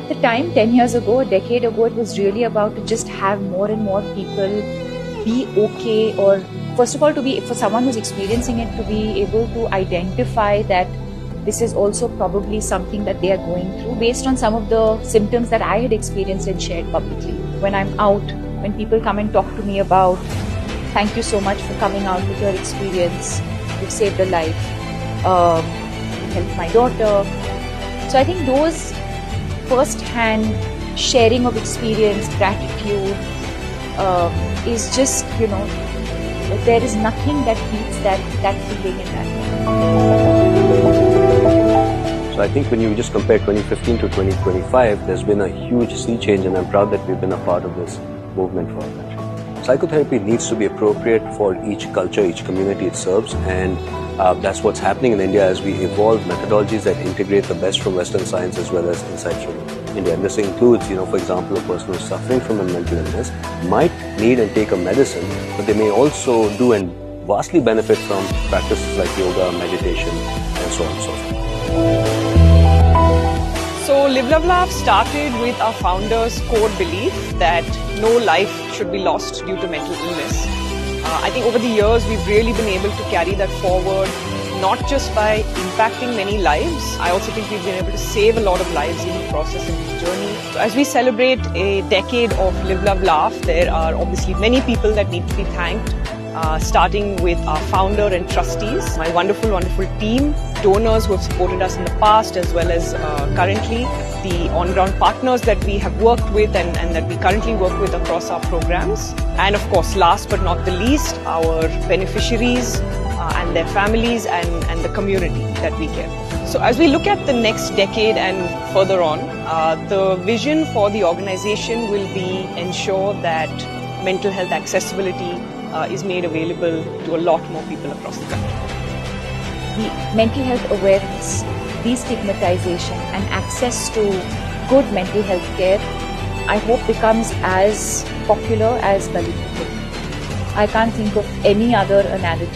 the time, 10 years ago, a decade ago, it was really about to just have more and more people be okay, or first of all, for someone who's experiencing it, to be able to identify that this is also probably something that they are going through based on some of the symptoms that I had experienced and shared publicly. When I'm out, when people come and talk to me about, thank you so much for coming out with your experience, you've saved a life, helped my daughter. So I think those first-hand sharing of experience, gratitude, is just, there is nothing that beats that feeling in that. So I think when you just compare 2015 to 2025, there's been a huge sea change, and I'm proud that we've been a part of this movement for our country. Psychotherapy needs to be appropriate for each culture, each community it serves, and that's what's happening in India as we evolve methodologies that integrate the best from Western science as well as insights from India. And this includes, for example, a person who's suffering from a mental illness might need and take a medicine, but they may also do and vastly benefit from practices like yoga, meditation, and so on and so forth. So Live Love Laugh started with our founder's core belief that no life should be lost due to mental illness. I think over the years we've really been able to carry that forward, not just by impacting many lives. I also think we've been able to save a lot of lives in the process of this journey. So as we celebrate a decade of Live Love Laugh, there are obviously many people that need to be thanked. Starting with our founder and trustees, my wonderful, wonderful team, donors who have supported us in the past as well as currently, the on-ground partners that we have worked with and that we currently work with across our programs, and of course, last but not the least, our beneficiaries and their families and the community that we care. So as we look at the next decade and further on, the vision for the organization will be ensure that mental health accessibility is made available to a lot more people across the country. The mental health awareness, destigmatization and access to good mental health care, I hope becomes as popular as Dalit. I can't think of any other analogy